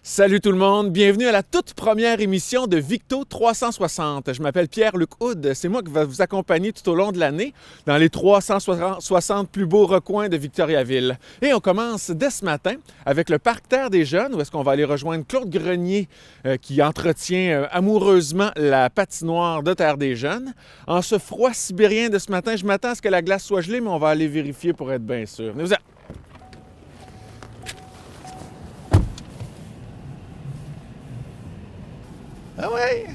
Salut tout le monde, bienvenue à la toute première émission de Victo 360. Je m'appelle Pierre-Luc Houde, c'est moi qui vais vous accompagner tout au long de l'année dans les 360 plus beaux recoins de Victoriaville. Et on commence dès ce matin avec le Parc Terre des Jeunes, où est-ce qu'on va aller rejoindre Claude Grenier qui entretient amoureusement la patinoire de Terre des Jeunes. En ce froid sibérien de ce matin, je m'attends à ce que la glace soit gelée, mais on va aller vérifier pour être bien sûr. Venez-vous-en. Ah ouais!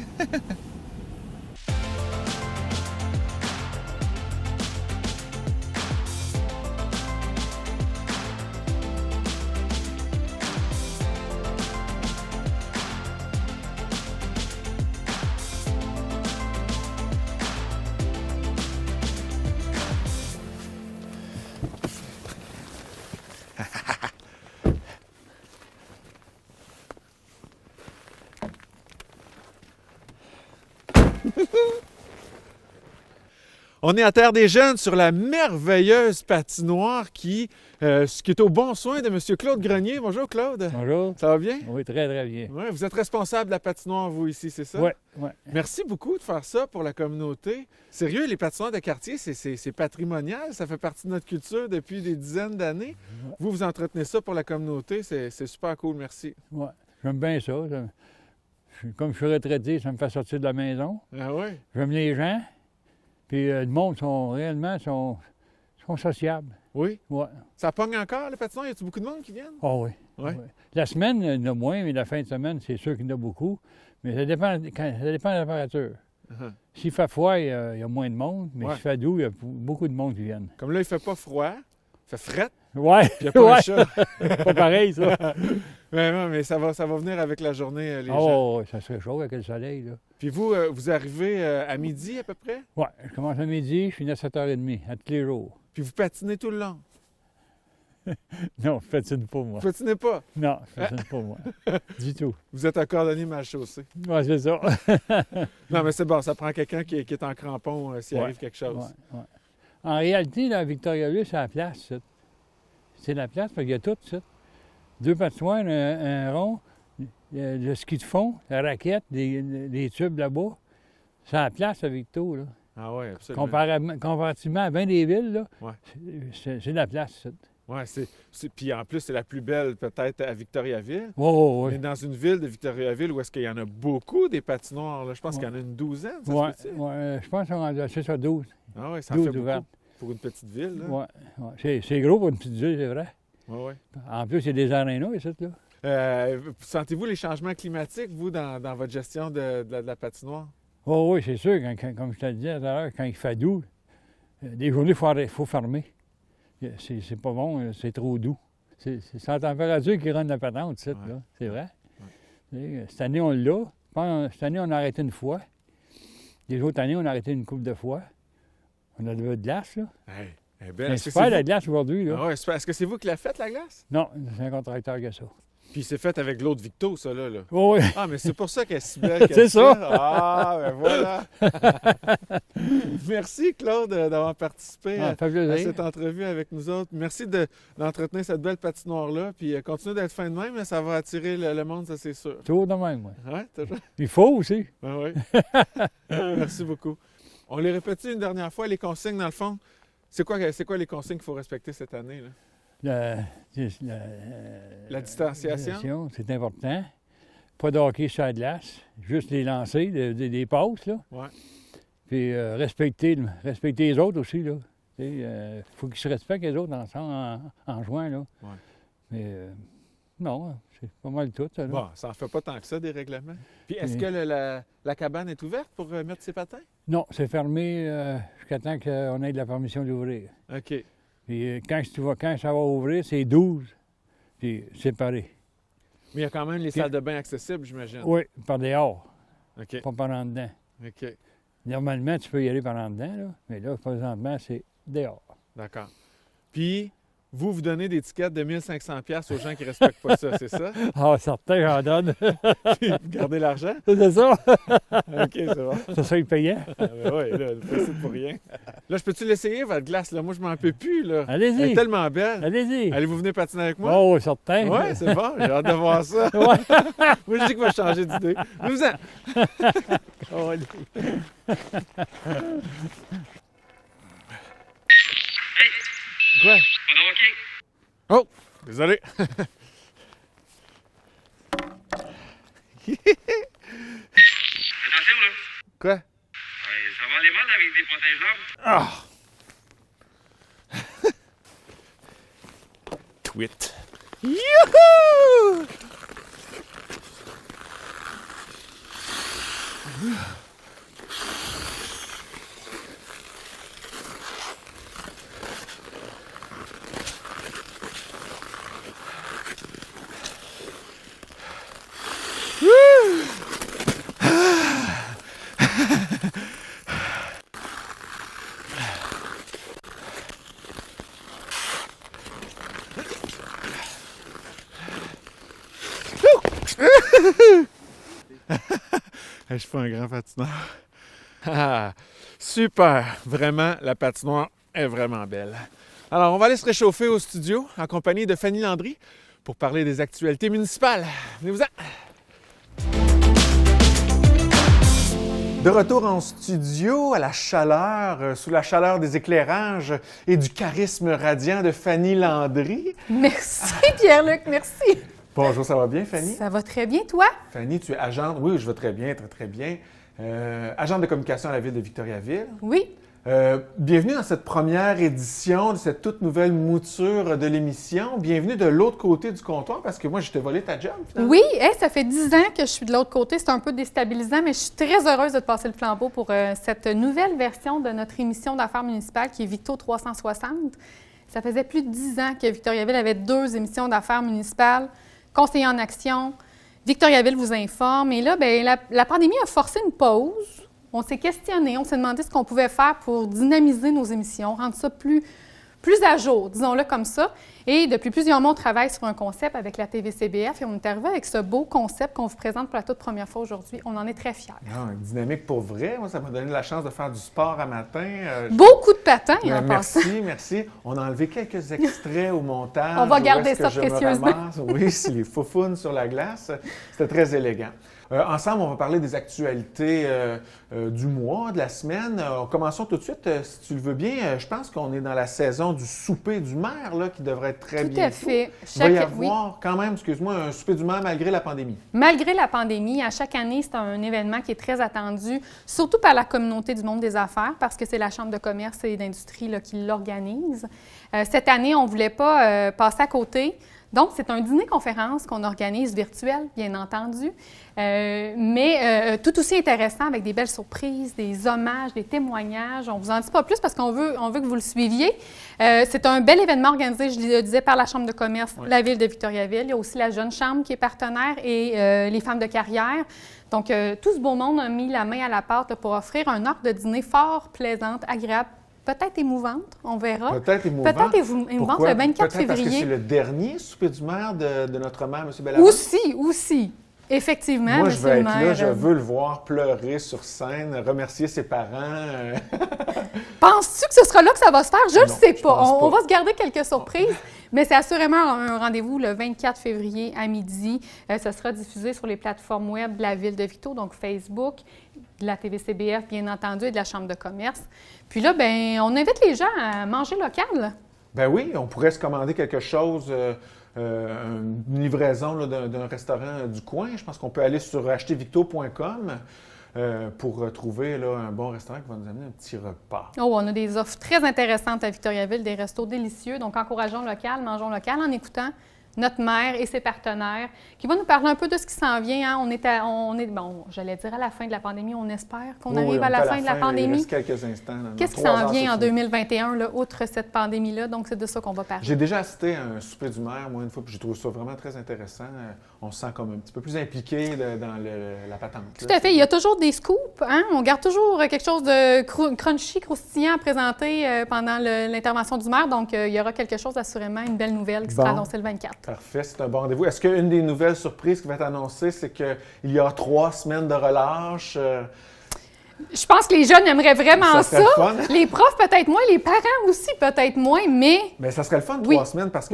On est à Terre des Jeunes sur la merveilleuse patinoire qui est au bon soin de M. Claude Grenier. Bonjour Claude. Bonjour. Ça va bien? Oui, très, très bien. Ouais, vous êtes responsable de la patinoire, vous, ici, c'est ça? Oui, oui. Merci beaucoup de faire ça pour la communauté. Sérieux, les patinoires de quartier, c'est patrimonial. Ça fait partie de notre culture depuis des dizaines d'années. Vous entretenez ça pour la communauté. C'est super cool, merci. Ouais. J'aime bien ça. Comme je suis retraité, ça me fait sortir de la maison. Ah oui? J'aime les gens. Puis le monde sont sociables. Oui? Ouais. Ça pogne encore, la patinoire? Y a-t-il beaucoup de monde qui viennent? Oh oui. Ouais. Ouais. La semaine, il y en a moins, mais la fin de semaine, c'est sûr qu'il y en a beaucoup. Mais ça dépend de la température. Uh-huh. S'il fait froid, il y a moins de monde. Mais Ouais. s'il fait doux, il y a beaucoup de monde qui viennent. Comme là, il fait pas froid, il fait fret, Ouais. puis il n'y a pas un Ouais. chat. Pas pareil, ça. Mais ça va venir avec la journée, les gens. Oh, oui, ça serait chaud avec le soleil, là. Puis vous, vous arrivez à midi à peu près, Ouais, je commence à midi, je finis à 7h30, à tous les jours. puis vous patinez tout le long. Non, je patine pas, moi. Vous patinez pas. Non, je patine pas, moi. Du tout. Vous êtes un cordonnier mal chaussé. Ouais, c'est ça. Non, mais c'est bon, ça prend quelqu'un qui est en crampon s'il Ouais. arrive quelque chose. Ouais, ouais. En réalité, la Victoriaville, c'est la place, ça. C'est la place, parce qu'il y a tout, ça. 2 patinoires, un rond, le ski de fond, la raquette, les tubes là-bas. C'est la place, à Victo, là. Ah oui, absolument. Comparativement à bien des villes, là, Ouais. c'est la place, ça. Oui, puis en plus, c'est la plus belle peut-être à Victoriaville. Oui, Mais dans une ville de Victoriaville où est-ce qu'il y en a beaucoup des patinoires, là, je pense qu'il y en a une douzaine, ça oui. se peut-tu? Ouais, je pense qu'on a c'est ça, 12. Ah oui, ça en 12 fait beaucoup ouvertes. pour une petite ville. Là. Ouais, ouais. C'est gros pour une petite ville, c'est vrai. Ouais, ouais. En plus, il y a des arénas, ici, là. Sentez-vous les changements climatiques, vous, dans votre gestion de la patinoire? Oh oui, c'est sûr, comme je te le disais tout à l'heure, quand il fait doux, des journées, il faut fermer. C'est pas bon, c'est trop doux. C'est la température qui rend la patente, ici, Ouais. là. C'est vrai. Ouais. Cette année, on l'a. Cette année, on a arrêté une fois. Les autres années, on a arrêté une couple de fois. On a de glace, là. Hey, eh C'est bien, est-ce que super, c'est la vous? glace, aujourd'hui, là. Ah ouais, super. Est-ce que c'est vous qui l'avez faite, la glace? Non, c'est un contracteur qui a ça. Puis c'est fait avec l'autre Victo, ça, là. Oh oui. Ah, mais c'est pour ça qu'elle est si belle. C'est ça. Ah, ben voilà. Merci, Claude, d'avoir participé Ah, ça fait à plaisir. cette entrevue avec nous autres. Merci d'entretenir cette belle patinoire-là. Puis continuez d'être fin de même, là, ça va attirer le monde, ça, c'est sûr. Toujours de même, moi. Ouais, toujours. Il faut aussi. Ah oui. Merci beaucoup. On les répète une dernière fois, les consignes, dans le fond. C'est quoi les consignes qu'il faut respecter cette année, là? La distanciation? C'est important. Pas de hockey sur la glace, juste les lancers, des passes, là. Ouais. Puis respecter les autres aussi, là. Il faut qu'ils se respectent les autres ensemble en jouant, là. Ouais. Mais non, c'est pas mal tout, ça, là. Bon, ça en fait pas tant que ça, des règlements. Puis est-ce que la cabane est ouverte pour mettre ses patins? Non, c'est fermé jusqu'à temps qu'on ait de la permission d'ouvrir. OK. Puis quand ça va ouvrir, c'est 12, puis séparés. Mais il y a quand même les salles de bain accessibles, j'imagine. Oui, par dehors, OK. pas par en dedans. OK. Normalement, tu peux y aller par en dedans, là, mais là, présentement, c'est dehors. D'accord. Puis, vous donnez des tickets de 1500 pièces aux gens qui ne respectent pas ça, c'est ça? Ah, certain, j'en donne. Puis vous gardez l'argent? C'est ça? OK, c'est bon. Ça serait payant. Ah, ben oui, là, pas ici pour rien. Là, je peux-tu l'essayer, votre glace? Là? Moi, je m'en peux plus, là. Elle Allez-y. est tellement belle. Allez-y. Allez-vous venir patiner avec moi? Oh, certain. Oui, c'est bon. J'ai hâte de voir ça. Ouais. Moi, je dis que va changer d'idée. Venez-vous-en. Oh, allez. Quoi? Oh, désolé. Attention, là. Quoi? Ça va aller mal avec des protège-lames. Ah! Tweet. Youhou! Je suis pas un grand patineur. Ah, super! Vraiment, la patinoire est vraiment belle. Alors, on va aller se réchauffer au studio en compagnie de Fanny Landry pour parler des actualités municipales. Venez-vous-en! De retour en studio, à la chaleur, sous la chaleur des éclairages et du charisme radiant de Fanny Landry. Merci Pierre-Luc, merci. Bonjour, ça va bien, Fanny? Ça va très bien, toi? Fanny, tu es agente, oui, je vais très bien, très, très bien. Agente de communication à la ville de Victoriaville. Oui. Bienvenue dans cette première édition de cette toute nouvelle mouture de l'émission. Bienvenue de l'autre côté du comptoir parce que moi, je t'ai volé ta job, finalement. Oui, ça fait 10 ans que je suis de l'autre côté. C'est un peu déstabilisant, mais je suis très heureuse de te passer le flambeau pour cette nouvelle version de notre émission d'affaires municipales qui est Victo 360. Ça faisait plus de 10 ans que Victoriaville avait 2 émissions d'affaires municipales, Conseiller en action, Victoriaville vous informe. Et là, bien, la pandémie a forcé une pause. On s'est questionné, on s'est demandé ce qu'on pouvait faire pour dynamiser nos émissions, rendre ça plus à jour, disons-le comme ça. Et depuis plusieurs mois, on travaille sur un concept avec la TVCBF et on est arrivé avec ce beau concept qu'on vous présente pour la toute première fois aujourd'hui. On en est très fiers. Non, une dynamique pour vrai. Moi, ça m'a donné la chance de faire du sport à matin. Beaucoup de patins, en passant. Merci. On a enlevé quelques extraits au montage. On va garder où est-ce ça que je me précieusement. ramasse. Oui, c'est les faufounes sur la glace. C'était très élégant. Ensemble, on va parler des actualités du mois, de la semaine. Commençons tout de suite, si tu le veux bien. Je pense qu'on est dans la saison du souper du maire, là, qui devrait être très bientôt. Tout à fait. Il va y avoir quand même, excuse-moi, un souper du maire malgré la pandémie. Malgré la pandémie, à chaque année, c'est un événement qui est très attendu, surtout par la communauté du monde des affaires, parce que c'est la Chambre de commerce et d'industrie là, qui l'organise. Cette année, on ne voulait pas passer à côté. Donc, c'est un dîner-conférence qu'on organise virtuel, bien entendu, mais tout aussi intéressant avec des belles surprises, des hommages, des témoignages. On ne vous en dit pas plus parce qu'on veut que vous le suiviez. C'est un bel événement organisé, je le disais, par la Chambre de commerce, la Ville de Victoriaville. Il y a aussi la Jeune Chambre qui est partenaire et les femmes de carrière. Donc, tout ce beau monde a mis la main à la pâte là, pour offrir un heure de dîner fort plaisante, agréable, peut-être émouvante, on verra. Peut-être émouvante. Peut-être émouvante le 24 février. Parce que c'est le dernier souper du maire de notre maire, M. Bellavance. Aussi. Effectivement, moi, je vais être maire, là, je veux le voir pleurer sur scène, remercier ses parents. Penses-tu que ce sera là que ça va se faire? Je ne sais pas. On va se garder quelques surprises, mais c'est assurément un rendez-vous le 24 février à midi. Ça sera diffusé sur les plateformes web de la Ville de Victo, donc Facebook, de la TVCBF, bien entendu, et de la Chambre de commerce. Puis là, bien, on invite les gens à manger local. Ben oui, on pourrait se commander quelque chose... une livraison là, d'un restaurant du coin. Je pense qu'on peut aller sur achetervicto.com pour trouver là, un bon restaurant qui va nous amener un petit repas. Oh, on a des offres très intéressantes à Victoriaville, des restos délicieux. Donc, encourageons local, mangeons local en écoutant notre maire et ses partenaires, qui va nous parler un peu de ce qui s'en vient. Hein. Bon, j'allais dire à la fin de la pandémie, on espère qu'on arrive à la fin de la pandémie. Il reste quelques instants. Qu'est-ce qui s'en vient en 2021, là, outre cette pandémie-là? Donc, c'est de ça qu'on va parler. J'ai déjà assisté à un souper du maire, moi, une fois, puis j'ai trouvé ça vraiment très intéressant. On se sent comme un petit peu plus impliqué dans la patente. Tout à fait. Il y a toujours des scoops. Hein? On garde toujours quelque chose de crunchy, croustillant à présenter pendant l'intervention du maire. Donc, il y aura quelque chose, assurément, une belle nouvelle qui sera annoncée le 24. Parfait, c'est un bon rendez-vous. Est-ce qu'une des nouvelles surprises qui va être annoncée, c'est qu'il y aura 3 semaines de relâche? Je pense que les jeunes aimeraient vraiment ça. Fun. Les profs, peut-être moins. Les parents aussi, peut-être moins, mais... Bien, ça serait le fun de 3 semaines parce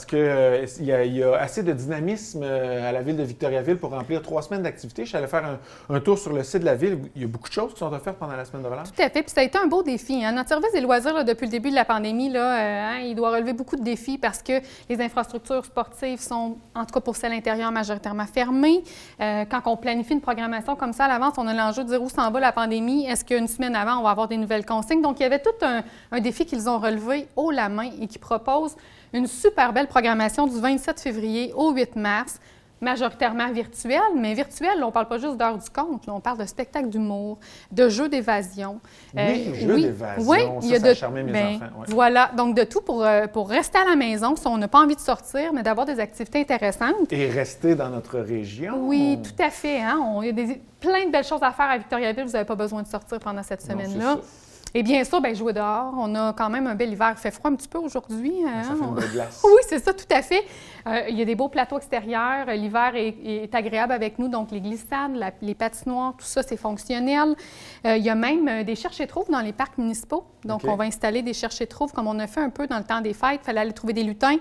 que il y a assez de dynamisme à la ville de Victoriaville pour remplir 3 semaines d'activité. Je suis allé faire un tour sur le site de la ville. Il y a beaucoup de choses qui sont offertes pendant la semaine de relâche. Tout à fait. Puis ça a été un beau défi. Hein? Notre service des loisirs, là, depuis le début de la pandémie, là, il doit relever beaucoup de défis parce que les infrastructures sportives sont, en tout cas pour celles intérieures, majoritairement fermées. Quand on planifie une programmation comme ça à l'avance, on a l'enjeu de dire où s'en va la pandémie. Est-ce qu'une semaine avant, on va avoir des nouvelles consignes? Donc, il y avait tout un défi qu'ils ont relevé haut la main et qui propose une super belle programmation du 27 février au 8 mars, majoritairement virtuelle, mais virtuelle, on ne parle pas juste d'heure du compte, là, on parle de spectacles d'humour, de jeux d'évasion. Jeux d'évasion, ça a charmé mes enfants. Ouais. Voilà, donc de tout pour rester à la maison, si on n'a pas envie de sortir, mais d'avoir des activités intéressantes. Et rester dans notre région. Oui, tout à fait. Hein? Il y a plein de belles choses à faire à Victoriaville, vous n'avez pas besoin de sortir pendant cette semaine-là. Et bien sûr, jouer dehors. On a quand même un bel hiver. Il fait froid un petit peu aujourd'hui. Hein? Ça fait une belle glace. Oui, c'est ça, tout à fait. Il y a des beaux plateaux extérieurs. L'hiver est agréable avec nous. Donc, les glissades, les patinoires, tout ça, c'est fonctionnel. Il y a même des cherche-et-trouve dans les parcs municipaux. Donc, on va installer des cherche-et-trouve comme on a fait un peu dans le temps des fêtes. Il fallait aller trouver des lutins.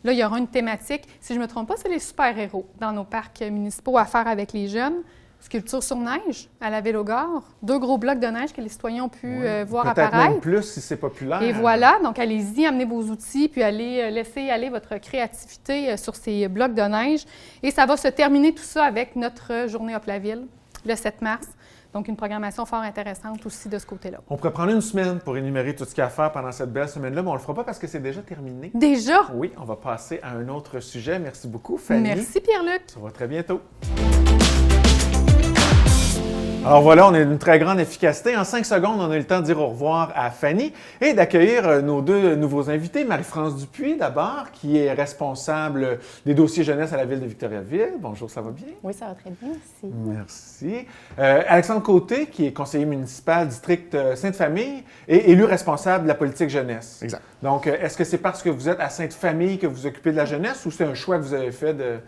Là, il y aura une thématique. Si je ne me trompe pas, c'est les super-héros dans nos parcs municipaux à faire avec les jeunes. Sculpture sur neige à la Ville-aux-Gares. 2 gros blocs de neige que les citoyens ont pu voir apparaître. Peut-être même plus si c'est populaire. Et voilà, donc allez-y, amenez vos outils, puis allez laisser aller votre créativité sur ces blocs de neige. Et ça va se terminer tout ça avec notre journée Hop la Ville, le 7 mars. Donc, une programmation fort intéressante aussi de ce côté-là. On pourrait prendre une semaine pour énumérer tout ce qu'il y a à faire pendant cette belle semaine-là, mais on ne le fera pas parce que c'est déjà terminé. Déjà? Oui, on va passer à un autre sujet. Merci beaucoup, Fanny. Merci, Pierre-Luc. On se revoit très bientôt. Alors voilà, on a une très grande efficacité. En 5 secondes, on a eu le temps de dire au revoir à Fanny et d'accueillir nos 2 nouveaux invités. Marie-France Dupuis, d'abord, qui est responsable des dossiers jeunesse à la Ville de Victoriaville. Bonjour, ça va bien? Oui, ça va très bien, merci. Merci. Alexandre Côté, qui est conseiller municipal district Sainte-Famille et élu responsable de la politique jeunesse. Exact. Donc, est-ce que c'est parce que vous êtes à Sainte-Famille que vous vous occupez de la jeunesse ou c'est un choix que vous avez fait de...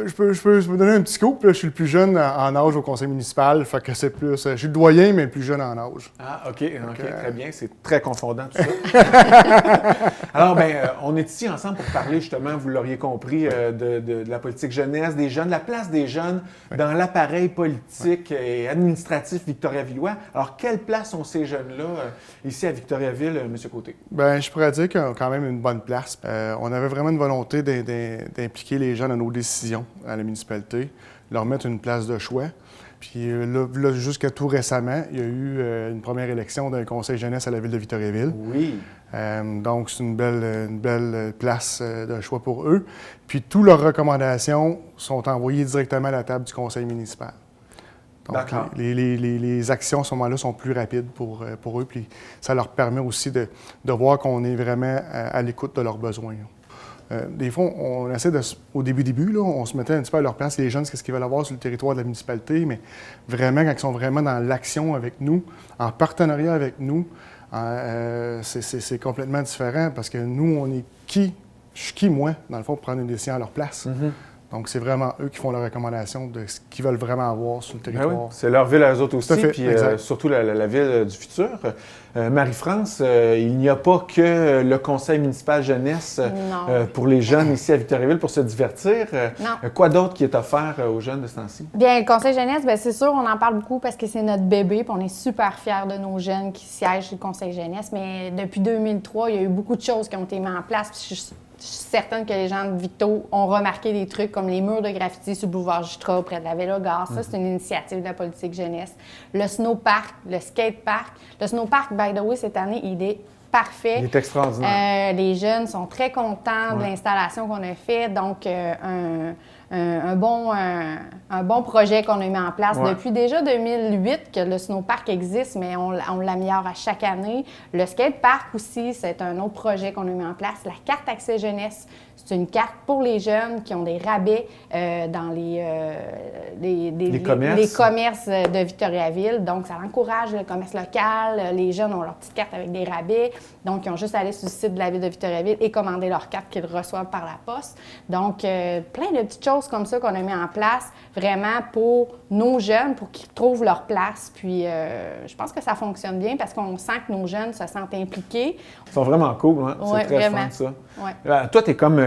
Je peux vous donner un petit scoop. Là. Je suis le plus jeune en âge au conseil municipal, fait que c'est plus... je suis le doyen, mais le plus jeune en âge. Ah, OK, très bien. C'est très confondant, tout ça. Alors, on est ici ensemble pour parler, justement, vous l'auriez compris, de la politique jeunesse, des jeunes, la place des jeunes dans l'appareil politique et administratif victoriavillois. Alors, quelle place ont ces jeunes-là ici à Victoriaville, M. Côté? Bien, je pourrais dire qu'ils ont quand même une bonne place. On avait vraiment une volonté d'impliquer les jeunes dans nos décisions à la municipalité, leur mettre une place de choix. Puis là, jusqu'à tout récemment, il y a eu une première élection d'un conseil jeunesse à la Ville de Victoriaville. Oui. Donc, c'est une belle place de choix pour eux. Puis, toutes leurs recommandations sont envoyées directement à la table du conseil municipal. Donc, les actions à ce moment-là sont plus rapides pour eux. Puis, ça leur permet aussi de voir qu'on est vraiment à l'écoute de leurs besoins. Des fois, on essaie au début, là, on se mettait un petit peu à leur place, les jeunes, qu'est-ce qu'ils veulent avoir sur le territoire de la municipalité, mais vraiment, quand ils sont vraiment dans l'action avec nous, en partenariat avec nous, c'est complètement différent parce que nous, on est qui? Je suis qui, moi, dans le fond, pour prendre une décision à leur place? Mm-hmm. Donc, c'est vraiment eux qui font la recommandation de ce qu'ils veulent vraiment avoir sur le territoire. Ben oui, c'est leur ville à eux autres aussi, puis surtout la ville du futur. Marie-France, il n'y a pas que le conseil municipal jeunesse pour les jeunes ici à Victoriaville pour se divertir. Non. Quoi d'autre qui est offert aux jeunes de ce temps-ci? Bien, le conseil jeunesse, bien, c'est sûr, on en parle beaucoup parce que c'est notre bébé, puis on est super fiers de nos jeunes qui siègent sur le conseil jeunesse. Mais depuis 2003, il y a eu beaucoup de choses qui ont été mises en place. Puis je suis certaine que les gens de Victo ont remarqué des trucs comme les murs de graffiti sur le boulevard Jutra près de la Ville-aux-Gares. Ça, c'est une initiative de la politique jeunesse. Le snowpark, le skatepark. Le snowpark, by the way, cette année, il est parfait. Il est extraordinaire. Les jeunes sont très contents de l'installation qu'on a faite. Donc, un bon projet qu'on a mis en place depuis déjà 2008 que le snowpark existe, mais on l'améliore à chaque année. Le skatepark aussi, c'est un autre projet qu'on a mis en place. La carte Accès Jeunesse, c'est une carte pour les jeunes qui ont des rabais dans les commerces de Victoriaville. Donc, ça encourage le commerce local. Les jeunes ont leur petite carte avec des rabais. Donc, ils ont juste à aller sur le site de la ville de Victoriaville et commander leur carte qu'ils reçoivent par la poste. Donc, plein de petites choses comme ça qu'on a mis en place vraiment pour nos jeunes, pour qu'ils trouvent leur place. Puis, je pense que ça fonctionne bien parce qu'on sent que nos jeunes se sentent impliqués. Ils sont vraiment cool, hein? Ouais, C'est très vraiment. fun, ça. Ouais. Toi, t'es comme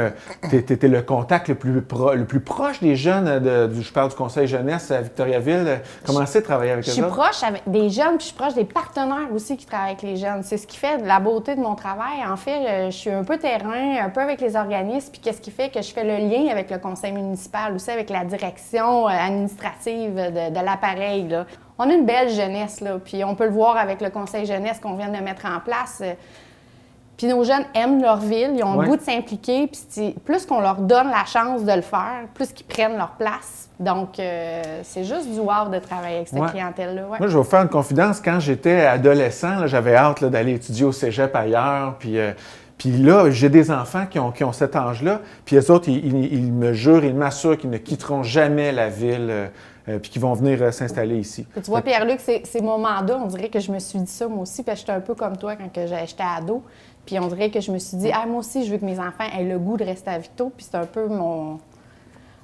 t'es le contact le plus proche des jeunes, je parle du Conseil jeunesse à Victoriaville. Comment c'est de travailler avec eux? Je suis proche avec des jeunes, puis je suis proche des partenaires aussi qui travaillent avec les jeunes. C'est ce qui fait la beauté de mon travail. En fait, je suis un peu terrain, un peu avec les organismes, puis qu'est-ce qui fait que je fais le lien avec le conseil municipal, aussi avec la direction administrative de l'appareil, là. On a une belle jeunesse, là, puis on peut le voir avec le conseil jeunesse qu'on vient de mettre en place. Puis nos jeunes aiment leur ville, ils ont le goût de s'impliquer, puis plus qu'on leur donne la chance de le faire, plus qu'ils prennent leur place. Donc, c'est juste du wow de travailler avec cette clientèle-là. Ouais. Moi, je vais vous faire une confidence. Quand j'étais adolescent, là, j'avais hâte là, d'aller étudier au cégep ailleurs, puis là, j'ai des enfants qui ont cet âge-là, puis eux autres, ils me jurent, ils m'assurent qu'ils ne quitteront jamais la ville, puis qu'ils vont venir s'installer ici. Puis tu vois, Pierre-Luc, ces moments-là, on dirait que je me suis dit ça moi aussi, parce que j'étais un peu comme toi quand j'étais ado. Puis on dirait que je me suis dit, moi aussi, je veux que mes enfants aient le goût de rester à Victo, puis c'est un peu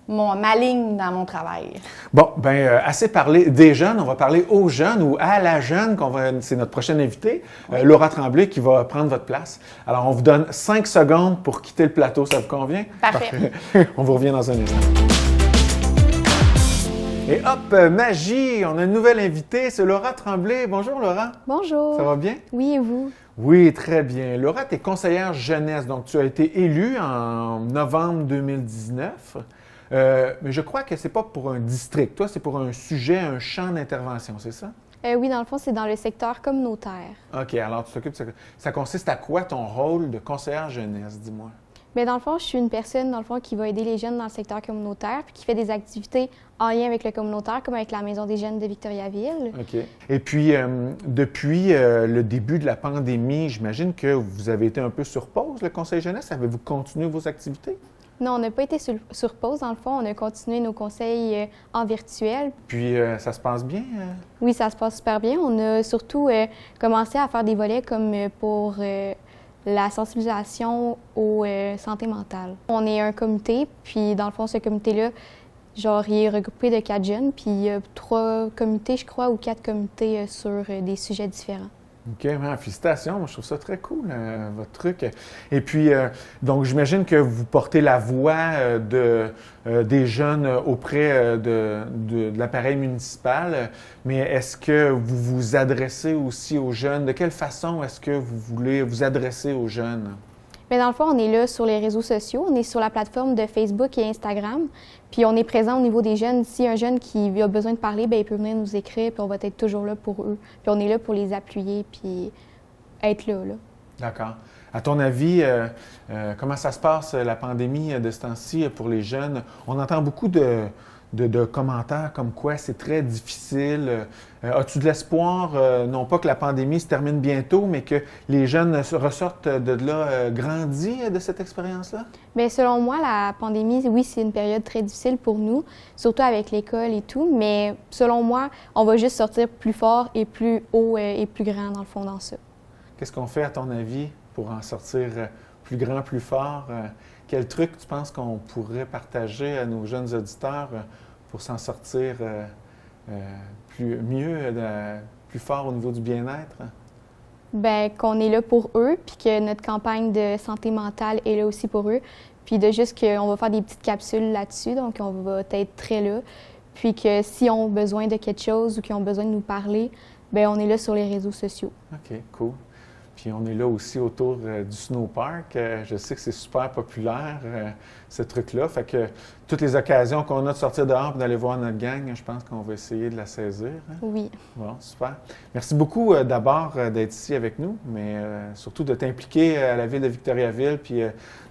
ma ligne dans mon travail. Bon, bien, assez parlé des jeunes, on va parler aux jeunes ou à la jeune, c'est notre prochaine invitée, Laura Tremblay, qui va prendre votre place. Alors, on vous donne 5 secondes pour quitter le plateau, ça vous convient? Parfait. On vous revient dans un instant. Et hop, magie, on a une nouvelle invitée, c'est Laura Tremblay. Bonjour Laura. Bonjour. Ça va bien? Oui, et vous? Oui, très bien. Laura, tu es conseillère jeunesse, donc tu as été élue en novembre 2019. Mais je crois que ce n'est pas pour un district. Toi, c'est pour un sujet, un champ d'intervention, c'est ça? Oui, dans le fond, c'est dans le secteur communautaire. OK, alors tu t'occupes de ça. Ça consiste à quoi ton rôle de conseillère jeunesse, dis-moi? Bien, dans le fond, je suis une personne, dans le fond, qui va aider les jeunes dans le secteur communautaire, puis qui fait des activités en lien avec le communautaire, comme avec la Maison des jeunes de Victoriaville. OK. Et puis, depuis le début de la pandémie, j'imagine que vous avez été un peu sur pause, le Conseil jeunesse. Avez-vous continué vos activités? Non, on n'a pas été sur pause. Dans le fond, on a continué nos conseils en virtuel. Puis, ça se passe bien? Oui, ça se passe super bien. On a surtout commencé à faire des volets comme pour la sensibilisation aux santé mentale. On est un comité, puis dans le fond, ce comité-là, genre, il est regroupé de 4 jeunes, puis il y a 3 comités, je crois, ou 4 comités sur des sujets différents. OK, félicitations. Moi, je trouve ça très cool, votre truc. Et puis, donc, j'imagine que vous portez la voix des jeunes auprès de l'appareil municipal, mais est-ce que vous vous adressez aussi aux jeunes? De quelle façon est-ce que vous voulez vous adresser aux jeunes? Bien, dans le fond, on est là sur les réseaux sociaux. On est sur la plateforme de Facebook et Instagram. Puis on est présent au niveau des jeunes. Si un jeune qui a besoin de parler, bien, il peut venir nous écrire, puis on va être toujours là pour eux. Puis on est là pour les appuyer, puis être là. D'accord. À ton avis, comment ça se passe, la pandémie de ce temps-ci pour les jeunes? On entend beaucoup de commentaires comme quoi c'est très difficile. As-tu de l'espoir, non pas que la pandémie se termine bientôt, mais que les jeunes ressortent de là grandis de cette expérience-là? Bien, selon moi, la pandémie, oui, c'est une période très difficile pour nous, surtout avec l'école et tout, mais selon moi, on va juste sortir plus fort et plus haut et plus grand, dans le fond, dans ça. Qu'est-ce qu'on fait, à ton avis, pour en sortir plus grand, plus fort? Quel truc tu penses qu'on pourrait partager à nos jeunes auditeurs pour s'en sortir plus fort au niveau du bien-être? Bien, qu'on est là pour eux, puis que notre campagne de santé mentale est là aussi pour eux, puis de juste qu'on va faire des petites capsules là-dessus, donc on va être très là, puis que s'ils ont besoin de quelque chose ou qu'ils ont besoin de nous parler, bien, on est là sur les réseaux sociaux. OK, cool. Puis on est là aussi autour du snowpark. Je sais que c'est super populaire, ce truc-là. Fait que toutes les occasions qu'on a de sortir dehors et d'aller voir notre gang, je pense qu'on va essayer de la saisir. Hein? Oui. Bon, super. Merci beaucoup d'abord d'être ici avec nous, mais surtout de t'impliquer à la ville de Victoriaville puis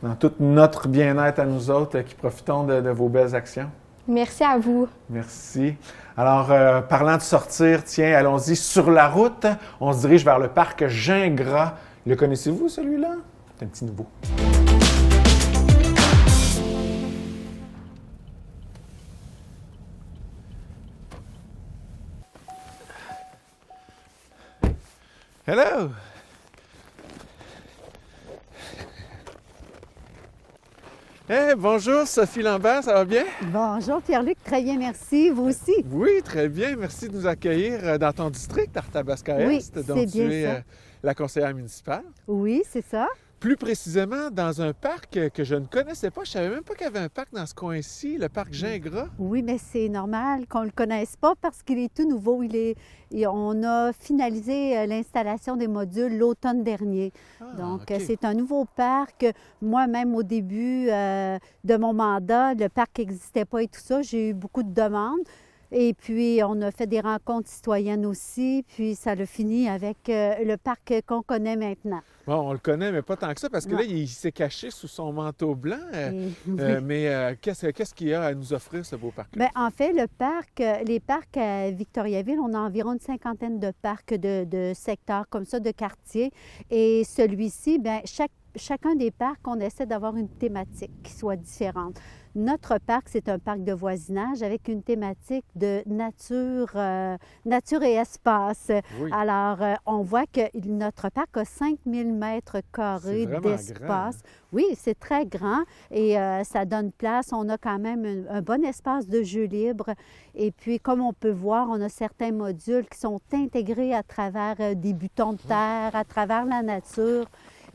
dans tout notre bien-être à nous autres qui profitons de vos belles actions. Merci à vous. Merci. Alors, parlant de sortir, tiens, allons-y sur la route. On se dirige vers le parc Gingras. Le connaissez-vous, celui-là? C'est un petit nouveau. Hello! Hey, bonjour Sophie Lambert, ça va bien? Bonjour Pierre-Luc, très bien, merci. Vous aussi? Oui, très bien. Merci de nous accueillir dans ton district, Arthabasca Oui, Est, dont c'est tu bien es ça. la conseillère municipale. Oui, c'est ça. Plus précisément, dans un parc que je ne connaissais pas. Je ne savais même pas qu'il y avait un parc dans ce coin-ci, le parc Gingras. Oui, mais c'est normal qu'on ne le connaisse pas parce qu'il est tout nouveau. On a finalisé l'installation des modules l'automne dernier. Donc, OK. c'est un nouveau parc. Moi-même, au début de mon mandat, le parc n'existait pas et tout ça. J'ai eu beaucoup de demandes. Et puis, on a fait des rencontres citoyennes aussi. Puis, ça a fini avec le parc qu'on connaît maintenant. Bon, on le connaît, mais pas tant que ça, parce que Non. là, il s'est caché sous son manteau blanc. Oui. Mais qu'est-ce qu'il y a à nous offrir, ce beau parc-là? Bien, en fait, les parcs à Victoriaville, on a environ une cinquantaine de parcs de secteurs comme ça, de quartiers. Et celui-ci, bien, chacun des parcs, on essaie d'avoir une thématique qui soit différente. Notre parc, c'est un parc de voisinage avec une thématique de nature et espace. Oui. Alors, on voit que notre parc a 5000 mètres carrés C'est vraiment d'espace. Oui, c'est très grand et ça donne place. On a quand même un bon espace de jeu libre. Et puis, comme on peut voir, on a certains modules qui sont intégrés à travers des butons de terre, à travers la nature.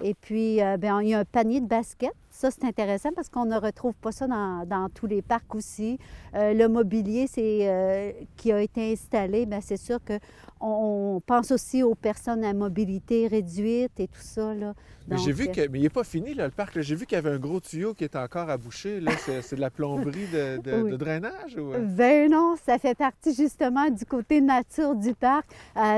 Et puis, bien, il y a un panier de basket. Ça, c'est intéressant parce qu'on ne retrouve pas ça dans tous les parcs aussi. Le mobilier qui a été installé, bien, c'est sûr qu'on pense aussi aux personnes à mobilité réduite et tout ça, là. Mais Donc, j'ai vu que... Mais il n'est pas fini, là, le parc. Là. J'ai vu qu'il y avait un gros tuyau qui est encore à boucher. Là. C'est de la plomberie Oui. de drainage? Ou... Ben non, ça fait partie justement du côté nature du parc.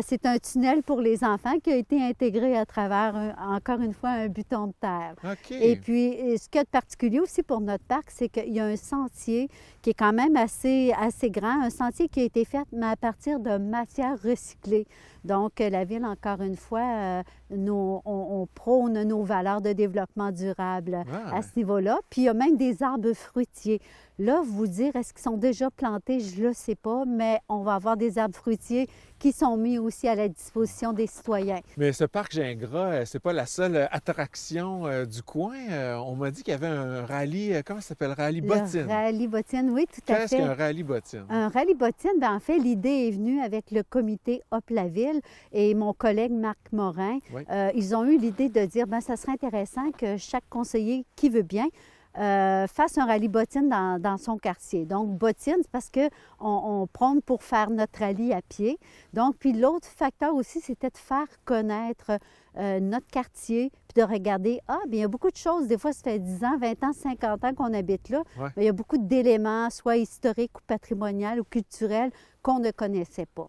C'est un tunnel pour les enfants qui a été intégré à travers, encore une fois, un buton de terre. OK. Et puis, ce qu'il y a de particulier aussi pour notre parc, c'est qu'il y a un sentier qui est quand même assez grand, un sentier qui a été fait, mais à partir de matières recyclées. Donc, la Ville, encore une fois, on prône nos valeurs de développement durable à ce niveau-là. Puis, il y a même des arbres fruitiers. Là, vous dire, est-ce qu'ils sont déjà plantés? Je ne le sais pas, mais on va avoir des arbres fruitiers qui sont mis aussi à la disposition des citoyens. Mais ce parc Gingras, c'est pas la seule attraction du coin. On m'a dit qu'il y avait un rallye, comment ça s'appelle? Rallye bottine. Le rallye bottine, oui, tout à fait. Qu'est-ce qu'un rallye bottine? Un rallye bottine, bien, en fait, l'idée est venue avec le comité Hop la Ville et mon collègue Marc Morin. Oui. Ils ont eu l'idée de dire, bien, ça serait intéressant que chaque conseiller qui veut bien fasse un rallye bottine dans son quartier. Donc, bottine, c'est parce qu'on prône pour faire notre rallye à pied. Donc, puis l'autre facteur aussi, c'était de faire connaître notre quartier, puis de regarder, bien, il y a beaucoup de choses. Des fois, ça fait 10 ans, 20 ans, 50 ans qu'on habite là. Ouais. Mais il y a beaucoup d'éléments, soit historiques ou patrimoniaux ou culturels, qu'on ne connaissait pas.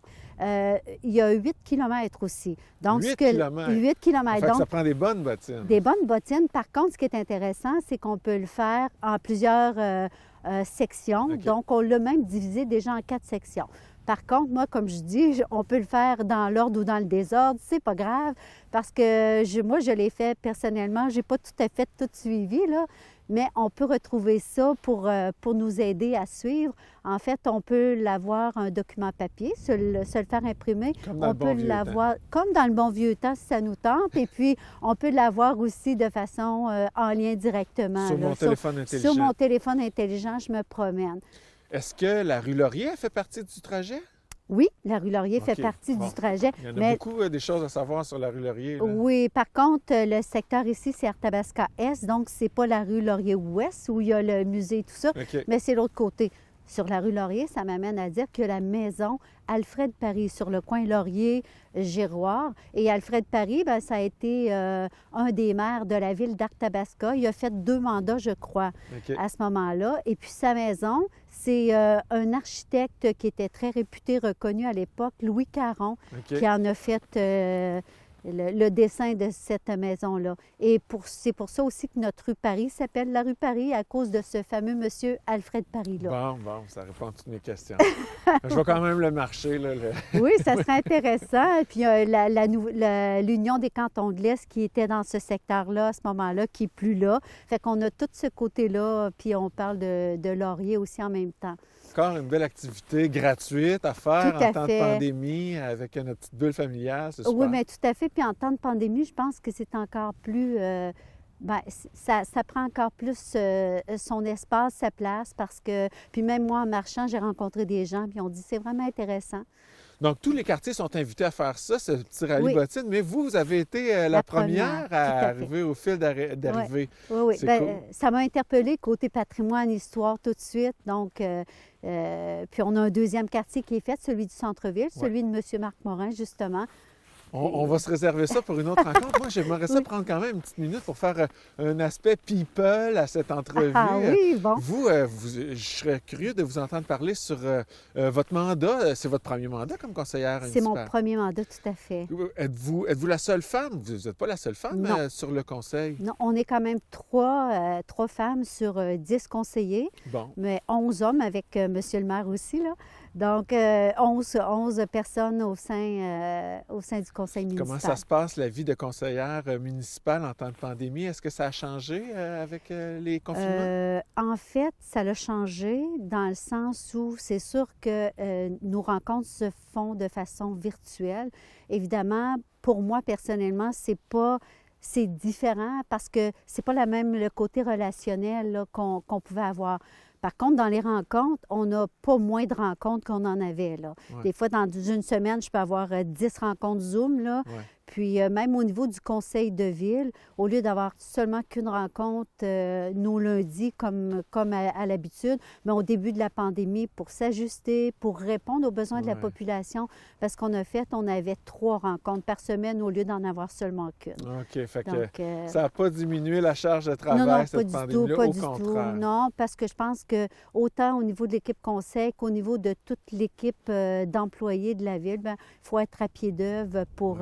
Il y a 8 km aussi. Donc, 8 kilomètres? 8 km. Fait que Donc, ça prend des bonnes bottines. des bonnes bottines. Par contre, ce qui est intéressant, c'est qu'on peut le faire en plusieurs sections. OK. Donc, on l'a même divisé déjà en 4 sections. Par contre, moi, comme je dis, on peut le faire dans l'ordre ou dans le désordre. C'est pas grave parce que moi, je l'ai fait personnellement. J'ai pas tout à fait tout suivi, là. Mais on peut retrouver ça pour nous aider à suivre. En fait, on peut l'avoir un document papier, se le faire imprimer. Comme dans On le bon peut vieux l'avoir comme dans le bon vieux temps si ça nous tente. Et puis, on peut l'avoir aussi de façon en lien directement. Sur là. mon téléphone intelligent. Sur mon téléphone intelligent, je me promène. Est-ce que la rue Laurier fait partie du trajet? Oui, la rue Laurier fait OK. partie Bon. du trajet. Il y en a mais beaucoup des choses à savoir sur la rue Laurier. Là. oui, par contre, le secteur ici, c'est Arthabasca Est, donc c'est pas la rue Laurier-Ouest où il y a le musée et tout ça, OK. mais c'est l'autre côté. sur la rue Laurier, ça m'amène à dire que la maison Alfred Paris, sur le coin Laurier-Giroir. Et Alfred Paris, bien, ça a été un des maires de la ville d'Arthabasca. Il a fait 2 mandats, je crois, à ce moment-là. Et puis sa maison, c'est un architecte qui était très réputé, reconnu à l'époque, Louis Caron, qui en a fait le dessin de cette maison-là. Et c'est pour ça aussi que notre rue Paris s'appelle la rue Paris, à cause de ce fameux monsieur Alfred Paris-là. Bon, ça répond à toutes mes questions. Je vais quand même le marcher, là. Oui, ça serait intéressant. Puis l'Union des cantons de l'Est qui était dans ce secteur-là à ce moment-là, qui n'est plus là. Fait qu'on a tout ce côté-là, puis on parle de Laurier aussi en même temps. Encore une belle activité gratuite à faire en temps de pandémie avec notre petite bulle familiale, c'est super. Oui, mais tout à fait. Puis en temps de pandémie, je pense que c'est encore plus... ça prend encore plus son espace, sa place, parce que... Puis même moi, en marchant, j'ai rencontré des gens, puis on dit c'est vraiment intéressant. Donc, tous les quartiers sont invités à faire ça, ce petit rallye bottine, mais vous avez été la première à arriver au fil d'arrivée. Oui. C'est cool. Ça m'a interpellée côté patrimoine, histoire, tout de suite. Donc, puis on a un deuxième quartier qui est fait, celui du centre-ville, celui de M. Marc Morin, justement. On va se réserver ça pour une autre rencontre. Moi, j'aimerais ça prendre quand même une petite minute pour faire un aspect people à cette entrevue. Ah oui, bon. Je serais curieux de vous entendre parler sur votre mandat. C'est votre premier mandat comme conseillère municipale? C'est mon premier mandat, tout à fait. Êtes-vous la seule femme? Vous n'êtes pas la seule femme sur le conseil? Non, on est quand même 3 femmes sur 10 conseillers, mais 11 hommes avec monsieur le maire aussi, là. Donc, 11 personnes au sein du conseil municipal. Comment ça se passe, la vie de conseillère municipale en temps de pandémie? Est-ce que ça a changé avec les confinements? En fait, ça l'a changé dans le sens où c'est sûr que nos rencontres se font de façon virtuelle. Évidemment, pour moi, personnellement, c'est différent parce que c'est pas le côté relationnel là, qu'on pouvait avoir. Par contre, dans les rencontres, on n'a pas moins de rencontres qu'on en avait. Là. Des fois, dans une semaine, je peux avoir 10 rencontres Zoom. Là. Puis même au niveau du conseil de ville, au lieu d'avoir seulement qu'une rencontre nos lundis comme à l'habitude, mais au début de la pandémie, pour s'ajuster, pour répondre aux besoins de la population, parce qu'on avait 3 rencontres par semaine au lieu d'en avoir seulement qu'une. OK, fait que ça n'a pas diminué la charge de travail, cette pandémie-là, au contraire. Non, parce que je pense que autant au niveau de l'équipe conseil qu'au niveau de toute l'équipe d'employés de la ville, il faut être à pied d'œuvre pour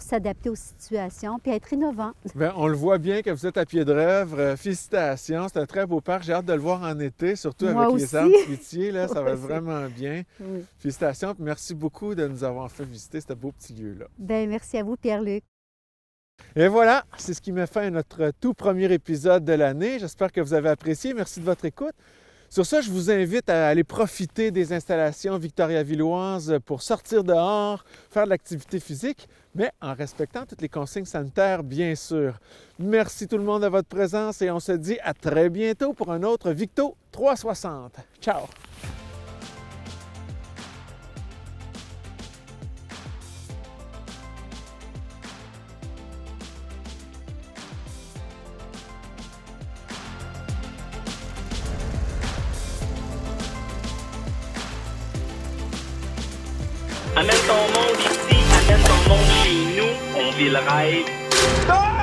s'adapter aux situations puis être innovant. Bien, on le voit bien que vous êtes à pied d'œuvre. Félicitations, c'est un très beau parc. J'ai hâte de le voir en été, surtout avec les arbres fruitiers. Là, ça va être vraiment bien. Oui. Félicitations, puis merci beaucoup de nous avoir fait visiter ce beau petit lieu-là. Bien, merci à vous, Pierre-Luc. Et voilà, c'est ce qui met fin à notre tout premier épisode de l'année. J'espère que vous avez apprécié. Merci de votre écoute. Sur ça, je vous invite à aller profiter des installations victoriavilloises pour sortir dehors, faire de l'activité physique, mais en respectant toutes les consignes sanitaires, bien sûr. Merci tout le monde de votre présence et on se dit à très bientôt pour un autre Victo 360. Ciao! Amène ton monde ici, amène ton monde chez nous, on vit le rêve.